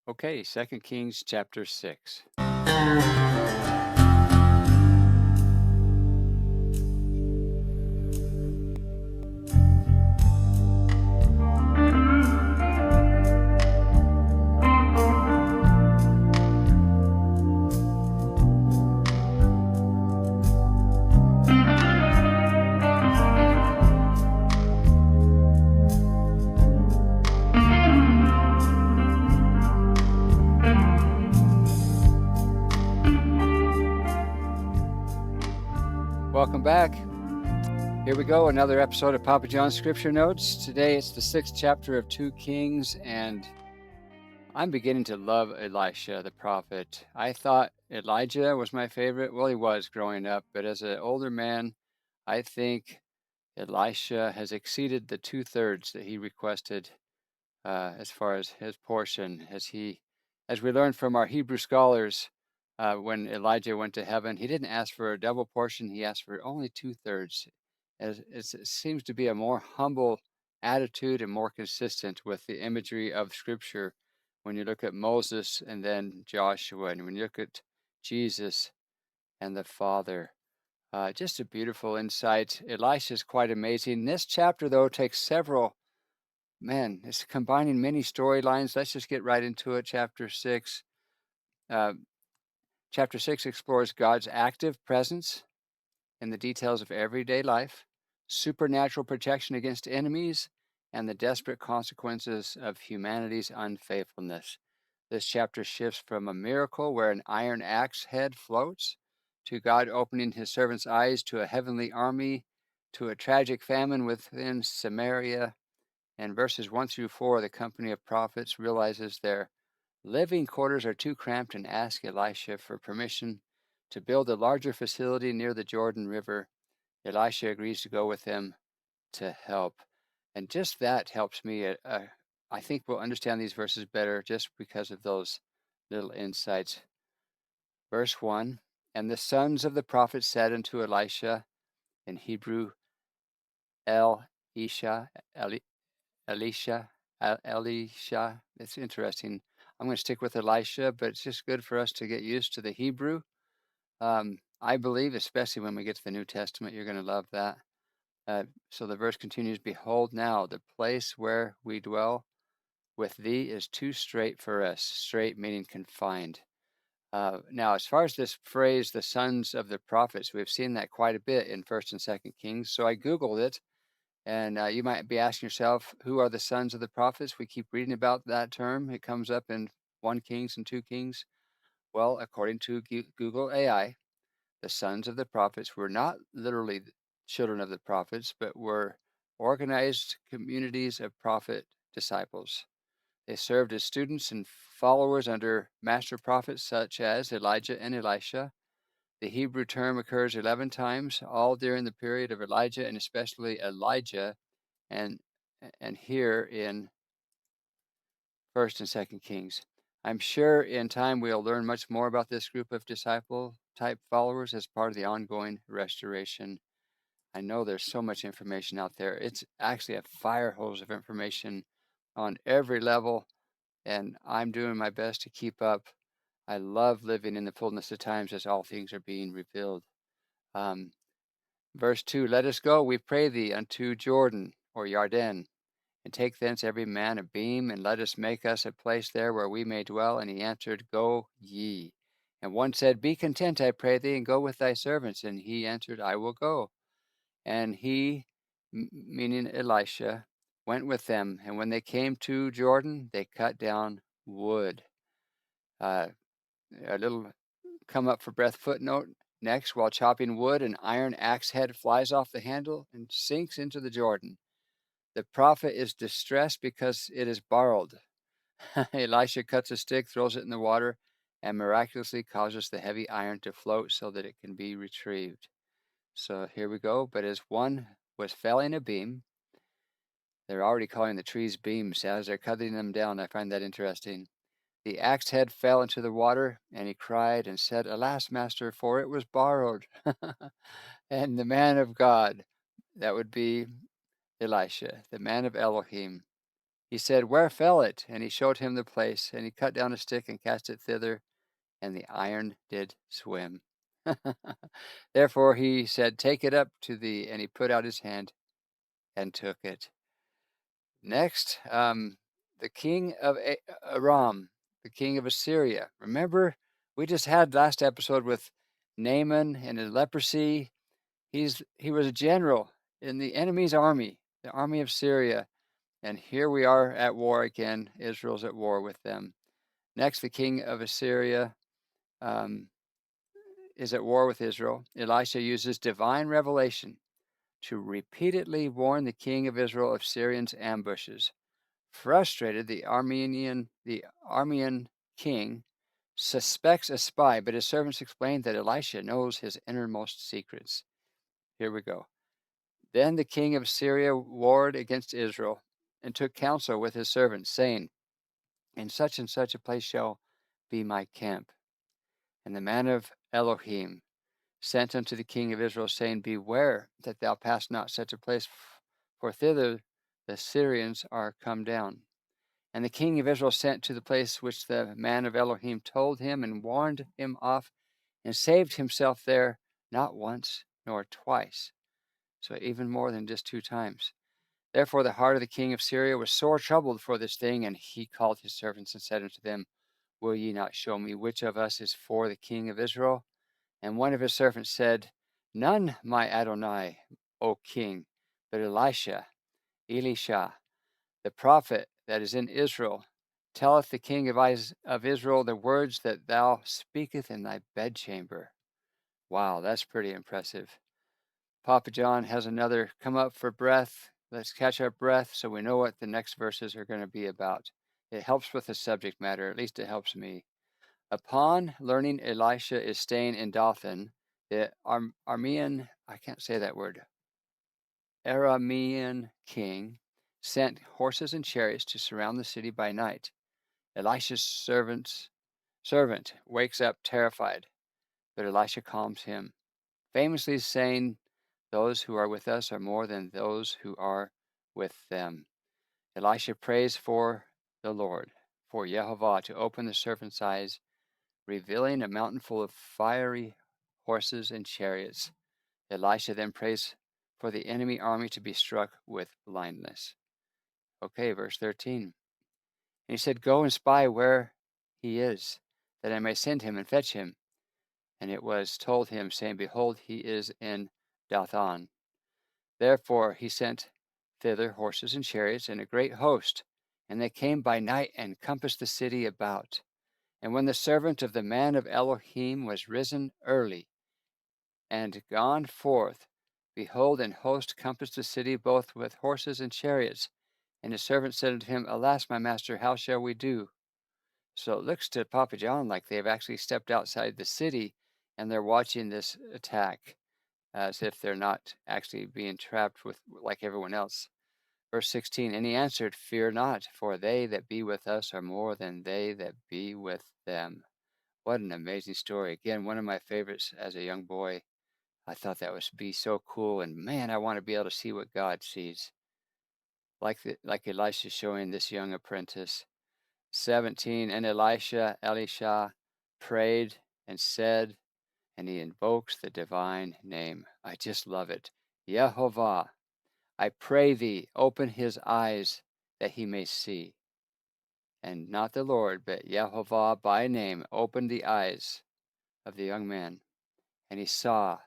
Okay, Second Kings chapter 6. Welcome back. Here we go, another episode of Papa John's Scripture Notes. Today it's the 6th chapter of 2 Kings, and I'm beginning to love Elisha, the prophet. I thought Elijah was my favorite. Well, he was growing up, but as an older man, I think Elisha has exceeded the 2/3 that he requested as far as his portion. As we learned from our Hebrew scholars, when Elijah went to heaven, he didn't ask for a double portion; he asked for only 2/3. It seems to be a more humble attitude and more consistent with the imagery of Scripture. When you look at Moses and then Joshua, and when you look at Jesus and the Father, just a beautiful insight. Elisha is quite amazing. This chapter, though, takes several. Man, it's combining many storylines. Let's just get right into it. Chapter 6. Uh, Chapter 6 explores God's active presence in the details of everyday life, supernatural protection against enemies, and the desperate consequences of humanity's unfaithfulness. This chapter shifts from a miracle where an iron axe head floats to God opening his servant's eyes to a heavenly army, to a tragic famine within Samaria. And verses 1 through 4, the company of prophets realizes their living quarters are too cramped and ask Elisha for permission to build a larger facility near the Jordan River. Elisha agrees to go with them to help. And just that helps me. I think we'll understand these verses better just because of those little insights. Verse 1, and the sons of the prophets said unto Elisha, in Hebrew, Elisha, Elisha. It's interesting. I'm going to stick with Elisha, but it's just good for us to get used to the Hebrew. I believe, especially when we get to the New Testament, you're going to love that. So the verse continues, behold now, the place where we dwell with thee is too strait for us. Strait meaning confined. Now, as far as this phrase, the sons of the prophets, we've seen that quite a bit in 1st and 2nd Kings. So I Googled it. And you might be asking yourself, who are the sons of the prophets? We keep reading about that term. It comes up in 1 Kings and 2 Kings. Well, according to Google AI, the sons of the prophets were not literally children of the prophets, but were organized communities of prophet disciples. They served as students and followers under master prophets such as Elijah and Elisha. The Hebrew term occurs 11 times, all during the period of Elijah and especially Elijah, and here in 1st and 2nd Kings. I'm sure in time we'll learn much more about this group of disciple type followers as part of the ongoing restoration. I know there's so much information out there. It's actually a fire hose of information on every level, and I'm doing my best to keep up. I love living in the fullness of times as all things are being revealed. Verse 2, let us go, we pray thee, unto Jordan, or Yarden, and take thence every man a beam, and let us make us a place there where we may dwell. And he answered, go ye. And one said, be content, I pray thee, and go with thy servants. And he answered, I will go. And he, meaning Elisha, went with them. And when they came to Jordan, they cut down wood. A little come up for breath footnote. Next, while chopping wood, an iron axe head flies off the handle and sinks into the Jordan. The prophet is distressed because it is borrowed. Elisha cuts a stick, throws it in the water, and miraculously causes the heavy iron to float so that it can be retrieved. So here we go. But as one was felling a beam, they're already calling the trees beams as they're cutting them down. I find that interesting. The axe head fell into the water, and he cried and said, alas, master, for it was borrowed. And the man of God, that would be Elisha, the man of Elohim, He said, "Where fell it?" And he showed him the place, and he cut down a stick and cast it thither, and the iron did swim. Therefore he said, "Take it up to thee." And he put out his hand and took it. Next, the king of Aram, the king of Assyria. Remember, we just had last episode with Naaman and his leprosy. He was a general in the enemy's army, the army of Syria. And here we are at war again. Israel's at war with them. Next, the king of Assyria um, is at war with Israel. Elisha uses divine revelation to repeatedly warn the king of Israel of Syrians' ambushes. Frustrated, the Aramean king suspects a spy, but his servants explain that Elisha knows his innermost secrets. Here we go. Then the king of Syria warred against Israel and took counsel with his servants, saying, "In such and such a place shall be my camp." And the man of Elohim sent unto the king of Israel, saying, "Beware that thou pass not such a place, for thither the Syrians are come down." And the king of Israel sent to the place which the man of Elohim told him, and warned him off, and saved himself there not once nor twice, so even more than just 2 times. Therefore the heart of the king of Syria was sore troubled for this thing, and he called his servants and said unto them, "Will ye not show me which of us is for the king of Israel?" And one of his servants said, "None, my Adonai, O king, but Elisha, the prophet that is in Israel, telleth the king of Israel the words that thou speakest in thy bedchamber." Wow, that's pretty impressive. Papa John has another come up for breath. Let's catch our breath so we know what the next verses are going to be about. It helps with the subject matter, at least it helps me. Upon learning Elisha is staying in Dothan, the Aramean, I can't say that word, Aramean king sent horses and chariots to surround the city by night. Elisha's servant wakes up terrified, but Elisha calms him, famously saying, "Those who are with us are more than those who are with them." Elisha prays for the Lord, for Jehovah, to open the servant's eyes, revealing a mountain full of fiery horses and chariots. Elisha then prays for the enemy army to be struck with blindness. Okay, verse 13. And he said, "Go and spy where he is, that I may send him and fetch him." And it was told him, saying, "Behold, he is in Dothan." Therefore he sent thither horses and chariots and a great host, and they came by night and compassed the city about. And when the servant of the man of Elohim was risen early and gone forth, behold, an host compassed the city both with horses and chariots. And his servant said unto him, "Alas, my master, how shall we do?" So it looks to Papa John like they've actually stepped outside the city and they're watching this attack as if they're not actually being trapped with like everyone else. Verse 16, and he answered, "Fear not, for they that be with us are more than they that be with them." What an amazing story. Again, one of my favorites as a young boy. I thought that would be so cool. And man, I want to be able to see what God sees. Like Elisha showing this young apprentice. 17, and Elisha prayed and said, and he invokes the divine name. I just love it. Yehovah, I pray thee, open his eyes that he may see. And not the Lord, but Yehovah by name opened the eyes of the young man. And he saw,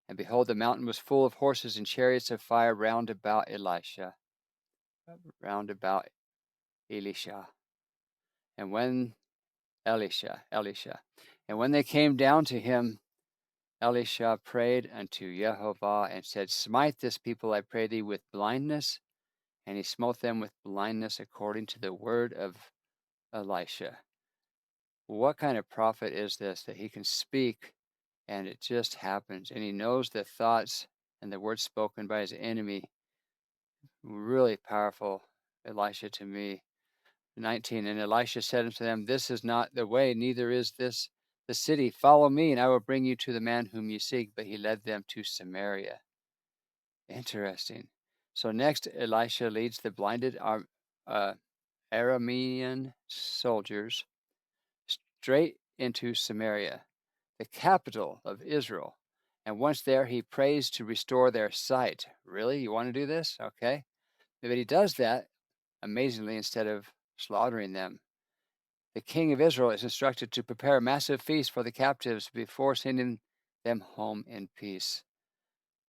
and behold, the mountain was full of horses and chariots of fire round about round about Elisha. And when Elisha, and when they came down to him, Elisha prayed unto Jehovah and said, "Smite this people, I pray thee, with blindness." And he smote them with blindness according to the word of Elisha. What kind of prophet is this that he can speak and it just happens? And he knows the thoughts and the words spoken by his enemy. Really powerful, Elisha, to me. 19, and Elisha said unto them, "This is not the way, neither is this the city. Follow me, and I will bring you to the man whom you seek." But he led them to Samaria. Interesting. So next, Elisha leads the blinded Aramean soldiers straight into Samaria, the capital of Israel. And once there, he prays to restore their sight. Really? You want to do this? Okay. But he does that amazingly instead of slaughtering them. The king of Israel is instructed to prepare a massive feast for the captives before sending them home in peace.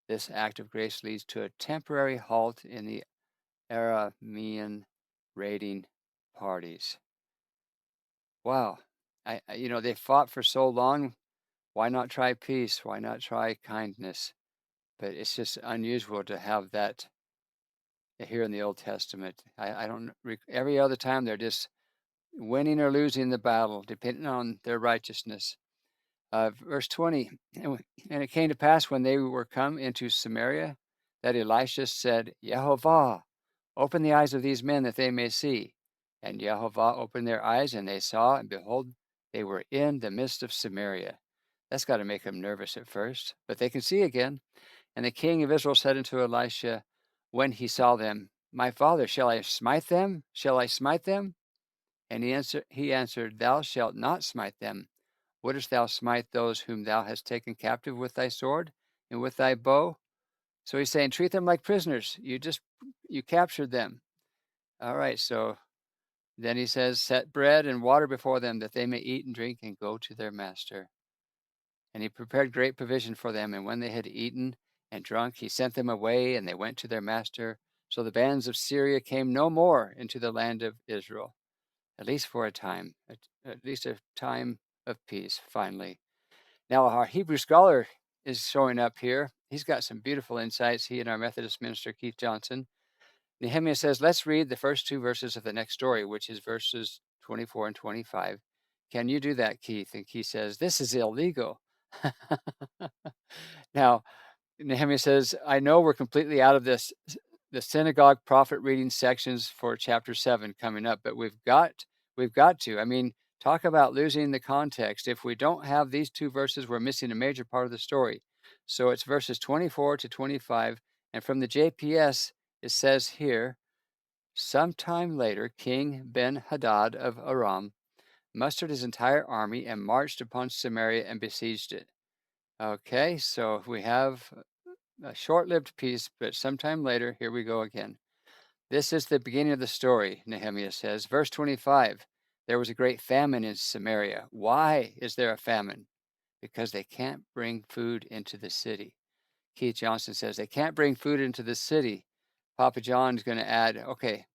This act of grace leads to a temporary halt in the Aramean raiding parties. Wow. They fought for so long. Why not try peace? Why not try kindness? But it's just unusual to have that here in the Old Testament. I don't, every other time they're just winning or losing the battle, depending on their righteousness. Verse 20, and it came to pass when they were come into Samaria that Elisha said, Yehovah, open the eyes of these men that they may see. And Yehovah opened their eyes, and they saw, and behold, they were in the midst of Samaria. That's got to make them nervous at first, but they can see again. And the king of Israel said unto Elisha, when he saw them, My father, shall I smite them? Shall I smite them? And he answered, Thou shalt not smite them. Wouldest thou smite those whom thou hast taken captive with thy sword and with thy bow? So he's saying, treat them like prisoners. You captured them. All right. So then he says, set bread and water before them that they may eat and drink and go to their master. And he prepared great provision for them. And when they had eaten and drunk, he sent them away, and they went to their master. So the bands of Syria came no more into the land of Israel, at least for a time, at least a time of peace, finally. Now, our Hebrew scholar is showing up here. He's got some beautiful insights. He and our Methodist minister, Keith Johnson. Nehemiah says, let's read the first two verses of the next story, which is verses 24 and 25. Can you do that, Keith? And Keith says, this is illegal. Now, Nehemiah says, I know we're completely out of the synagogue prophet reading sections for chapter 7 coming up, but we've got to. I mean, talk about losing the context. If we don't have these two verses, we're missing a major part of the story. So it's verses 24 to 25. And from the JPS, it says here, sometime later, King Ben-Hadad of Aram mustered his entire army and marched upon Samaria and besieged it. Okay, so we have a short-lived peace, but sometime later, here we go again. This is the beginning of the story, Nehemiah says. Verse 25, there was a great famine in Samaria. Why is there a famine? Because they can't bring food into the city. Keith Johnson says they can't bring food into the city. Papa John's going to add, okay,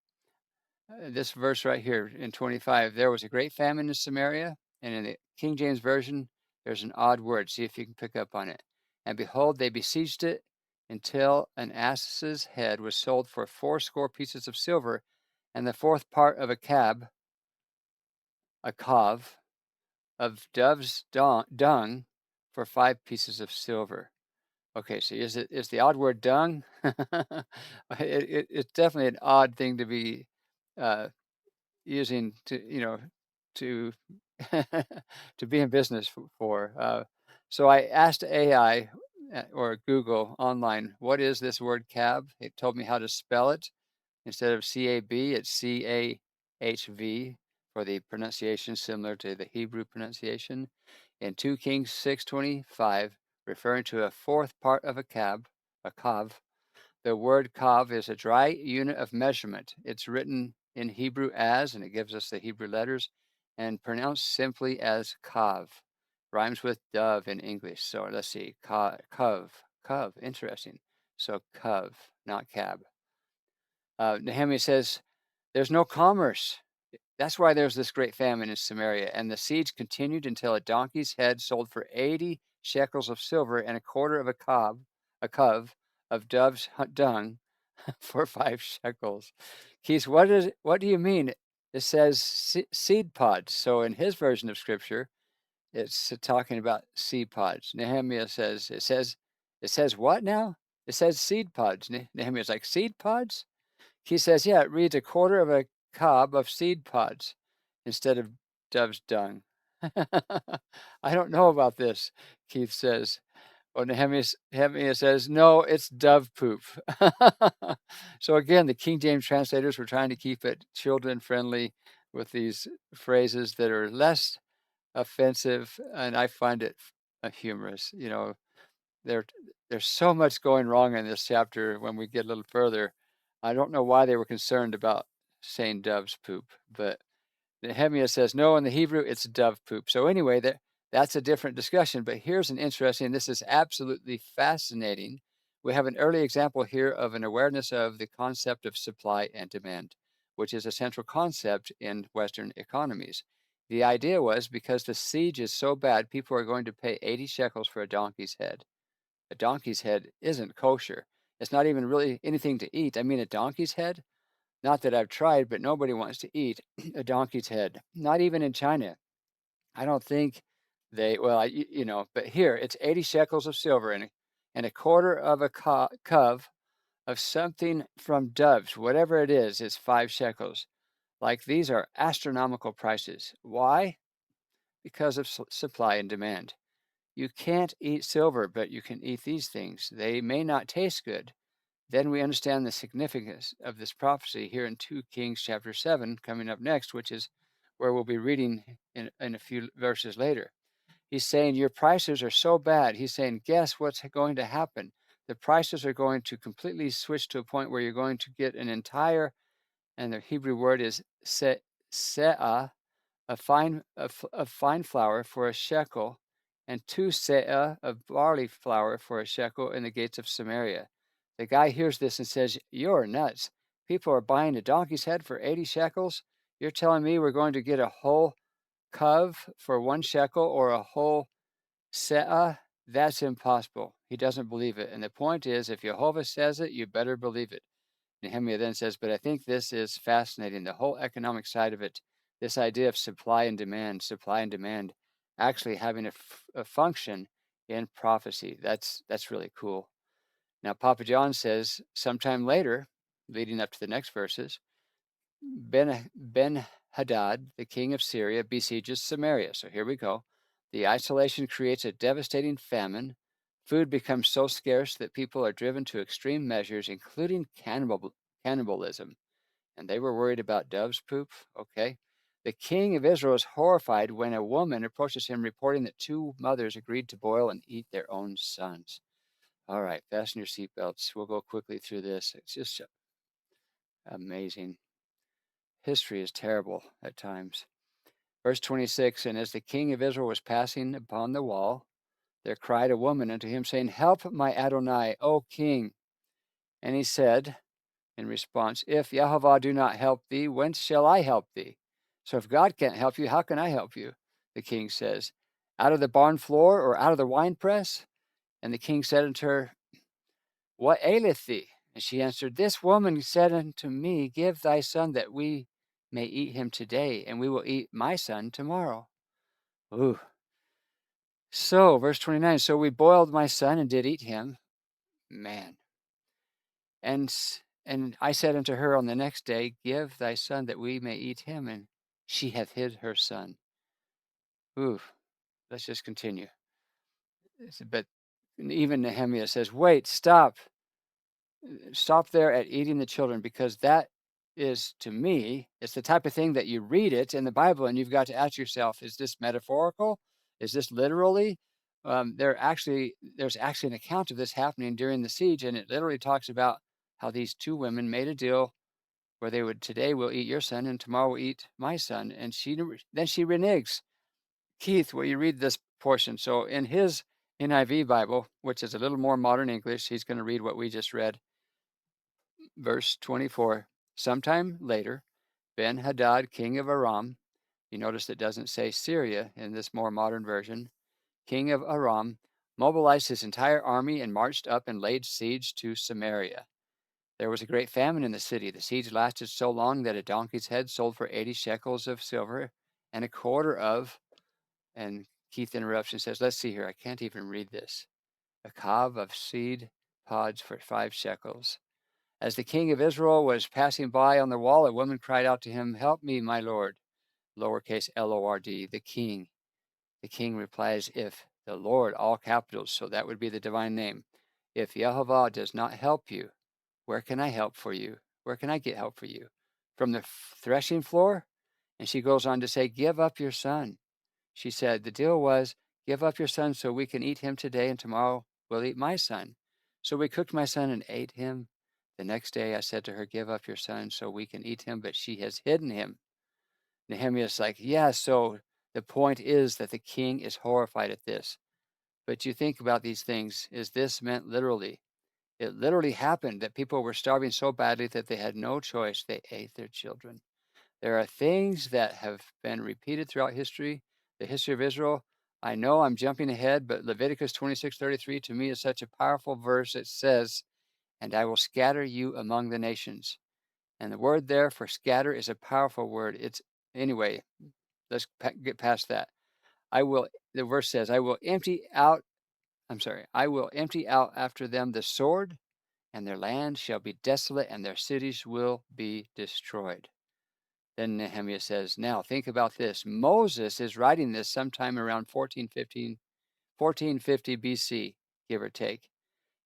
this verse right here in 25, there was a great famine in Samaria, and in the King James Version, there's an odd word. See if you can pick up on it. And behold, they besieged it until an ass's head was sold for 80 pieces of silver, and the fourth part of a cov, of dove's dung for 5 pieces of silver. Okay, so is the odd word dung? It's definitely an odd thing to be uh, using to to be in business for. So I asked AI or Google online, what is this word cab? It told me how to spell it. Instead of C-A-B, it's C-A-H-V for the pronunciation similar to the Hebrew pronunciation. In 2 Kings 6:25, referring to a fourth part of a kav, the word kav is a dry unit of measurement. It's written in Hebrew as, and it gives us the Hebrew letters, and pronounced simply as kav. Rhymes with dove in English. So let's see, cov, interesting. So cov, not cab. Nehemiah says, there's no commerce. That's why there's this great famine in Samaria. And the siege continued until a donkey's head sold for 80 shekels of silver and a quarter of a cov of dove's dung for 5 shekels. Keith, what do you mean? It says seed pods. So in his version of scripture, it's talking about seed pods. Nehemiah says, it says what now? It says seed pods. Nehemiah's like, seed pods? He says, yeah, it reads a quarter of a cob of seed pods instead of dove's dung. I don't know about this, Keith says. Well, Nehemiah says, no, it's dove poop. So again, the King James translators were trying to keep it children friendly with these phrases that are less offensive, and I find it humorous. There, there's so much going wrong in this chapter when we get a little further. I don't know why they were concerned about saying dove's poop, but Nehemiah says, no, in the Hebrew, it's dove poop. So anyway, that's a different discussion. But here's an interesting, this is absolutely fascinating. We have an early example here of an awareness of the concept of supply and demand, which is a central concept in Western economies. The idea was because the siege is so bad, people are going to pay 80 shekels for a donkey's head. A donkey's head isn't kosher. It's not even really anything to eat. I mean, a donkey's head? Not that I've tried, but nobody wants to eat a donkey's head. Not even in China. I don't think well, but here it's 80 shekels of silver and a quarter of a cove of something from doves, whatever it is 5 shekels. Like these are astronomical prices. Why? Because of supply and demand. You can't eat silver, but you can eat these things. They may not taste good. Then we understand the significance of this prophecy here in 2 Kings chapter 7, coming up next, which is where we'll be reading in a few verses later. He's saying, your prices are so bad. He's saying, guess what's going to happen? The prices are going to completely switch to a point where you're going to get an entire, and the Hebrew word is se'ah, of fine flour for a shekel, and 2 se'ah of barley flour for a shekel in the gates of Samaria. The guy hears this and says, you're nuts. People are buying a donkey's head for 80 shekels. You're telling me we're going to get a whole cove for 1 shekel or a whole se'ah? That's impossible. He doesn't believe it. And the point is, if Jehovah says it, you better believe it. Nehemiah then says, but I think this is fascinating, the whole economic side of it, this idea of supply and demand actually having a function in prophecy. That's really cool. Now, Papa John says, sometime later, leading up to the next verses, Ben-Hadad, the king of Syria, besieges Samaria. So here we go. The isolation creates a devastating famine. Food becomes so scarce that people are driven to extreme measures, including cannibalism. And they were worried about dove's poop. Okay. The king of Israel is horrified when a woman approaches him reporting that 2 mothers agreed to boil and eat their own sons. All right, fasten your seatbelts. We'll go quickly through this. It's just amazing. History is terrible at times. Verse 26, and as the king of Israel was passing upon the wall, there cried a woman unto him, saying, help my Adonai, O king. And he said in response, if Yahovah do not help thee, whence shall I help thee? So if God can't help you, how can I help you? The king says, out of the barn floor or out of the winepress? And the king said unto her, what aileth thee? And she answered, this woman said unto me, give thy son that we may eat him today, and we will eat my son tomorrow. Ooh. So, verse 29, so we boiled my son and did eat him. Man. And I said unto her on the next day, give thy son that we may eat him. And she hath hid her son. Ooh. Let's just continue. But even Nehemiah says, wait, stop. Stop there at eating the children, because that is, to me, it's the type of thing that you read it in the Bible and you've got to ask yourself, is this metaphorical? Is this literally? There's actually an account of this happening during the siege, and it literally talks about how these 2 women made a deal where they would, today we'll eat your son and tomorrow we'll eat my son. And then she reneges. Keith, will you read this portion? So in his NIV Bible, which is a little more modern English, he's going to read what we just read. Verse 24, sometime later, Ben-Hadad, king of Aram, you notice it doesn't say Syria in this more modern version, king of Aram, mobilized his entire army and marched up and laid siege to Samaria. There was a great famine in the city. The siege lasted so long that a donkey's head sold for 80 shekels of silver and a quarter of, and Keith interrupts and says, let's see here, I can't even read this, a cob of seed pods for 5 shekels. As the king of Israel was passing by on the wall, a woman cried out to him, help me, my lord, lowercase Lord, the king. The king replies, if The Lord, all capitals, so that would be the divine name. If Yehovah does not help you, where can I help for you? Where can I get help for you? From the threshing floor? And she goes on to say, give up your son. She said, the deal was, give up your son so we can eat him today, and tomorrow we'll eat my son. So we cooked my son and ate him. The next day I said to her, give up your son so we can eat him, but she has hidden him. Nehemiah's like, yeah, so the point is that the king is horrified at this. But you think about these things, is this meant literally? It literally happened that people were starving so badly that they had no choice. They ate their children. There are things that have been repeated throughout history, the history of Israel. I know I'm jumping ahead, but Leviticus 26:33 to me is such a powerful verse. It says, and I will scatter you among the nations. And the word there for scatter is a powerful word. Anyway, let's get past that. The verse says, I will empty out after them the sword, and their land shall be desolate, and their cities will be destroyed. Then Nehemiah says, now think about this. Moses is writing this sometime around 1450 BC, give or take.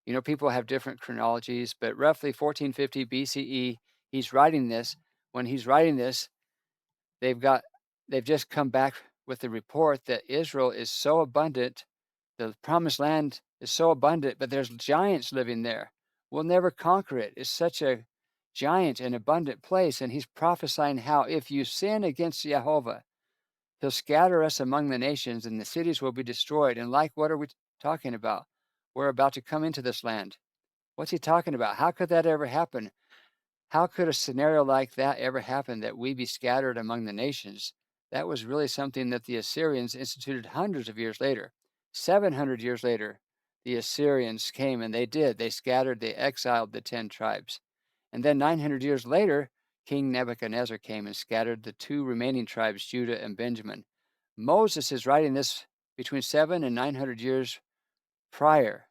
You know, people have different chronologies, but roughly 1450 BCE, he's writing this. When he's writing this, they've just come back with the report that Israel is so abundant, the promised land is so abundant, but there's giants living there. We'll never conquer it. It's such a giant and abundant place. And he's prophesying how if you sin against Jehovah, he'll scatter us among the nations and the cities will be destroyed. And like, what are we talking about? We're about to come into this land. What's he talking about? How could that ever happen? How could a scenario like that ever happen, that we be scattered among the nations? That was really something that the Assyrians instituted hundreds of years later. 700 years later, the Assyrians came and they scattered, they exiled the 10 tribes. And then 900 years later, King Nebuchadnezzar came and scattered the 2 remaining tribes, Judah and Benjamin. Moses is writing this between 7 and 900 years prior,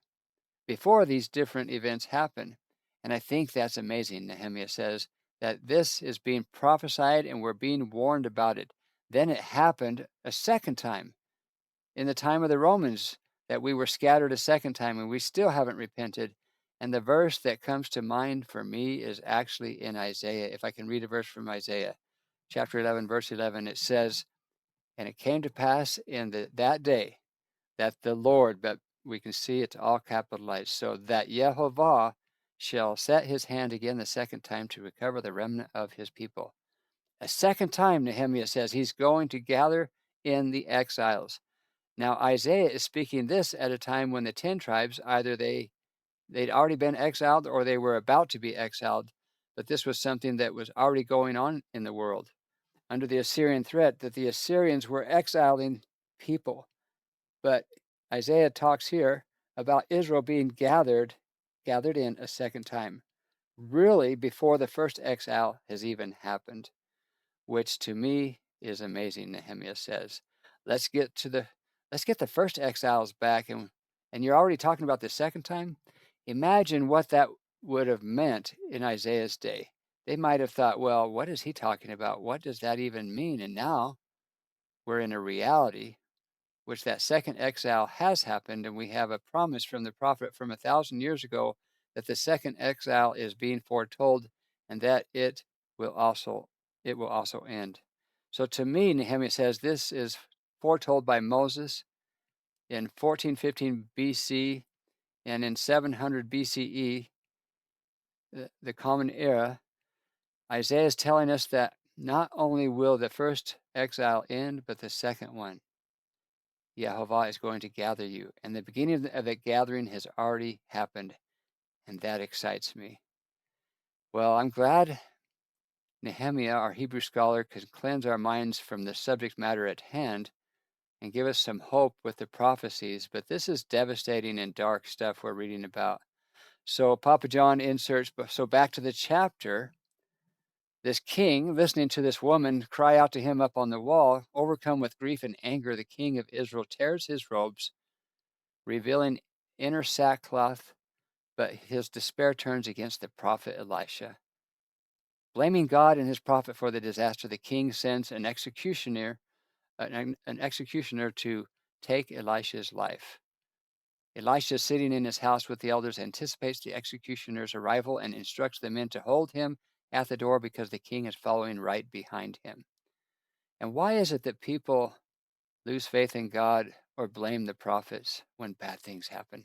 before these different events happen. And I think that's amazing, Nehemiah says, that this is being prophesied and we're being warned about it. Then it happened a second time in the time of the Romans, that we were scattered a second time and we still haven't repented. And the verse that comes to mind for me is actually in Isaiah. If I can read a verse from Isaiah, chapter 11, verse 11, it says, and it came to pass in that day that the Lord, but we can see it's all capitalized, so that Yehovah shall set his hand again the second time to recover the remnant of his people. A second time, Nehemiah says, he's going to gather in the exiles. Now, Isaiah is speaking this at a time when the 10 tribes, either they'd already been exiled or they were about to be exiled, but this was something that was already going on in the world under the Assyrian threat, that the Assyrians were exiling people. But Isaiah talks here about Israel being gathered in a second time, really before the first exile has even happened, which to me is amazing. Nehemiah says, let's get the first exiles back, and you're already talking about the second time. Imagine what that would have meant in Isaiah's day. They might have thought, well, what is he talking about? What does that even mean? And now we're in a reality which that second exile has happened, and we have a promise from the prophet from 1,000 years ago that the second exile is being foretold, and that it will also end. So to me, Nehemiah says this is foretold by Moses in 1415 BC, and in 700 BCE, the Common Era. Isaiah is telling us that not only will the first exile end, but the second one. Yehovah is going to gather you. And the beginning of that gathering has already happened. And that excites me. Well, I'm glad Nehemiah, our Hebrew scholar, could cleanse our minds from the subject matter at hand and give us some hope with the prophecies. But this is devastating and dark stuff we're reading about. So Papa John inserts, so back to the chapter. This king, listening to this woman cry out to him up on the wall, overcome with grief and anger, the king of Israel tears his robes, revealing inner sackcloth, but his despair turns against the prophet Elisha. Blaming God and his prophet for the disaster, the king sends an executioner to take Elisha's life. Elisha, sitting in his house with the elders, anticipates the executioner's arrival and instructs the men to hold him at the door because the king is following right behind him. And why is it that people lose faith in God or blame the prophets when bad things happen?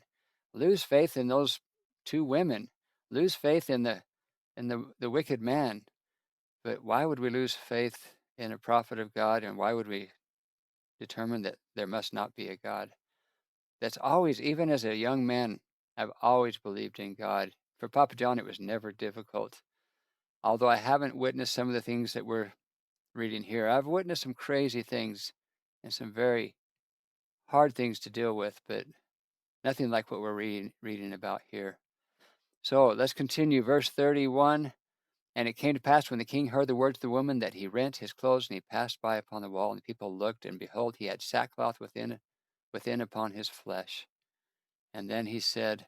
Lose faith in those two women. Lose faith in the wicked man. But why would we lose faith in a prophet of God, and why would we determine that there must not be a God? That's always, even as a young man, I've always believed in God. For Papa John, it was never difficult. Although I haven't witnessed some of the things that we're reading here, I've witnessed some crazy things and some very hard things to deal with, but nothing like what we're reading about here. So let's continue. Verse 31. And it came to pass when the king heard the words of the woman that he rent his clothes and he passed by upon the wall, and the people looked, and behold, he had sackcloth within upon his flesh. And then he said,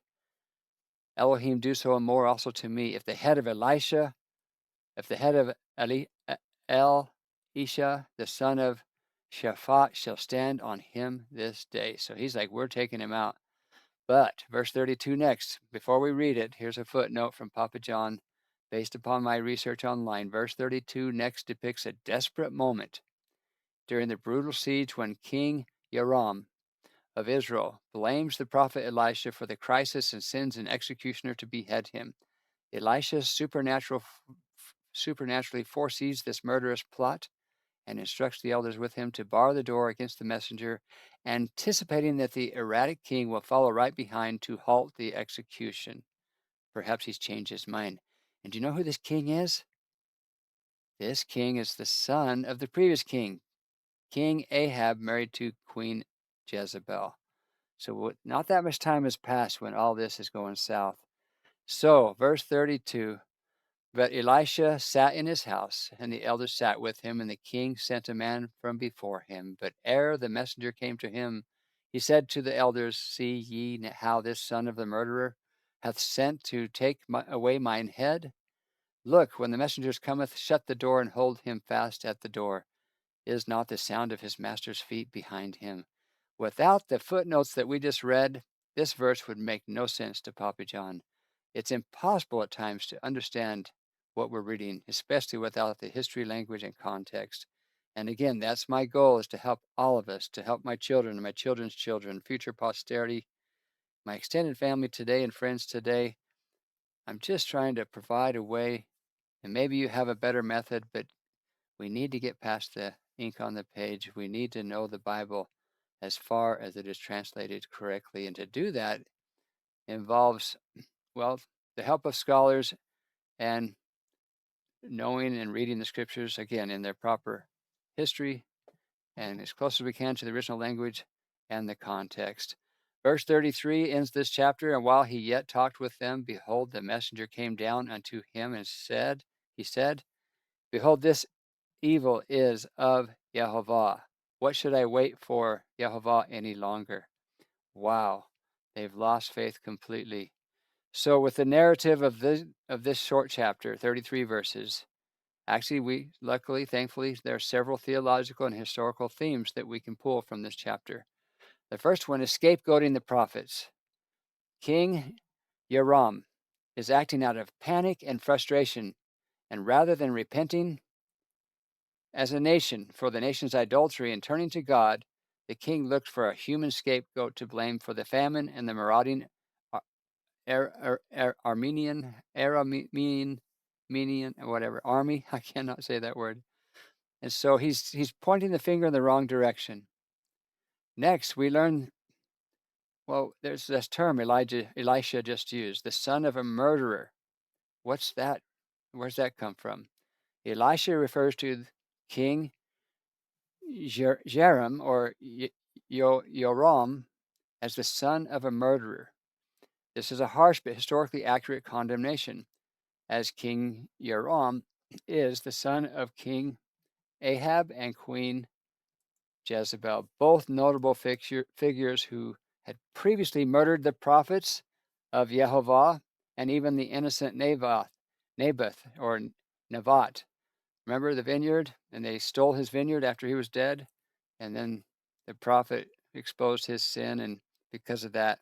Elohim, do so and more also to me. If the head of Elisha, if the head of Elisha, the son of Shaphat, shall stand on him this day. So he's like, we're taking him out. But verse 32 next, before we read it, here's a footnote from Papa John based upon my research online. Verse 32 next depicts a desperate moment during the brutal siege when King Yoram of Israel blames the prophet Elisha for the crisis and sends an executioner to behead him. Elisha supernaturally foresees this murderous plot and instructs the elders with him to bar the door against the messenger, anticipating that the erratic king will follow right behind to halt the execution. Perhaps he's changed his mind. And do you know who this king is? This king is the son of the previous king, King Ahab, married to Queen Jezebel. So not that much time has passed when all this is going south. So, verse 32, but Elisha sat in his house, and the elders sat with him, and the king sent a man from before him. But ere the messenger came to him, he said to the elders, see ye how this son of the murderer hath sent to take away mine head? Look, when the messenger cometh, shut the door and hold him fast at the door. Is not the sound of his master's feet behind him? Without the footnotes that we just read, this verse would make no sense to Papa John. It's impossible at times to understand what we're reading, especially without the history, language, and context. And again, that's my goal, is to help all of us, to help my children and my children's children, future posterity, my extended family today and friends today. I'm just trying to provide a way, and maybe you have a better method, but we need to get past the ink on the page. We need to know the Bible as far as it is translated correctly. And to do that involves, well, the help of scholars and knowing and reading the scriptures, again, in their proper history and as close as we can to the original language and the context. Verse 33 ends this chapter, and while he yet talked with them, behold, the messenger came down unto him and he said, behold, this evil is of Yehovah. What should I wait for Yehovah any longer? Wow, they've lost faith completely. So with the narrative of this short chapter, 33 verses, actually we luckily, thankfully, there are several theological and historical themes that we can pull from this chapter. The first one is scapegoating the prophets. King Yoram is acting out of panic and frustration, and rather than repenting as a nation for the nation's idolatry and turning to God, the king looked for a human scapegoat to blame for the famine and the marauding Aramean, whatever, army. I cannot say that word. And so he's pointing the finger in the wrong direction. Next, we learn, well, there's this term Elisha just used, the son of a murderer. What's that? Where's that come from? Elisha refers to King Jeram or Yoram as the son of a murderer. This is a harsh but historically accurate condemnation, as King Yoram is the son of King Ahab and Queen Jezebel, both notable figures who had previously murdered the prophets of Yehovah and even the innocent Naboth or Navat. Remember the vineyard? And they stole his vineyard after he was dead. And then the prophet exposed his sin, and because of that,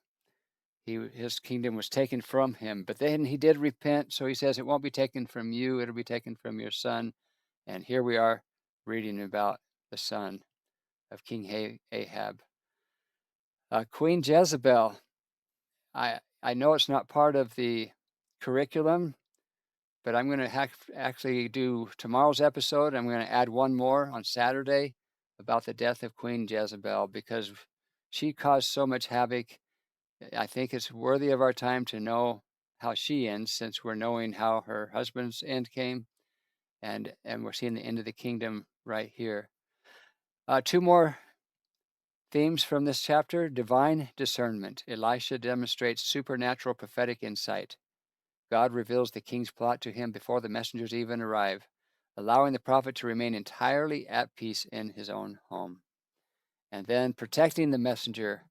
his kingdom was taken from him. But then he did repent, so he says it won't be taken from you; it'll be taken from your son. And here we are reading about the son of King Ahab. Queen Jezebel. I know it's not part of the curriculum, but I'm going to actually do tomorrow's episode. I'm going to add one more on Saturday about the death of Queen Jezebel because she caused so much havoc. I think it's worthy of our time to know how she ends, since we're knowing how her husband's end came, and we're seeing the end of the kingdom right here. Two more themes from this chapter: divine discernment. Elisha demonstrates supernatural prophetic insight. God reveals the king's plot to him before the messengers even arrive, allowing the prophet to remain entirely at peace in his own home. And then protecting the messenger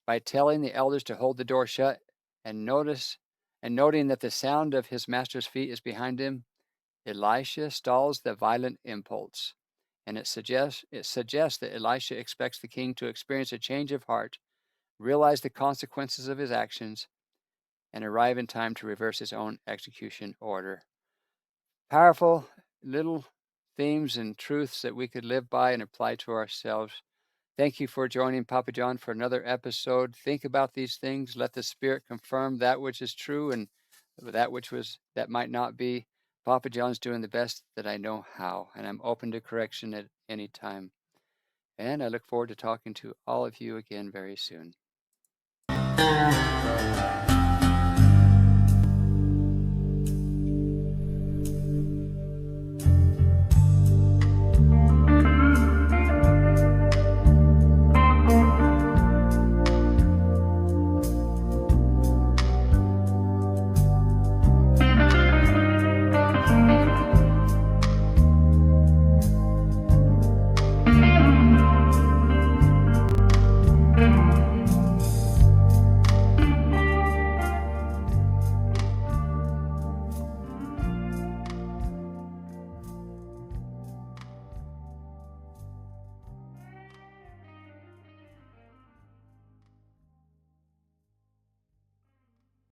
by telling the elders to hold the door shut and noting that the sound of his master's feet is behind him. Elisha stalls the violent impulse, and it suggests that Elisha expects the king to experience a change of heart, realize the consequences of his actions, and arrive in time to reverse his own execution order. Powerful little themes and truths that we could live by and apply to ourselves. Thank you for joining Papa John for another episode. Think about these things. Let the Spirit confirm that which is true and that might not be. Papa John's doing the best that I know how, and I'm open to correction at any time. And I look forward to talking to all of you again very soon.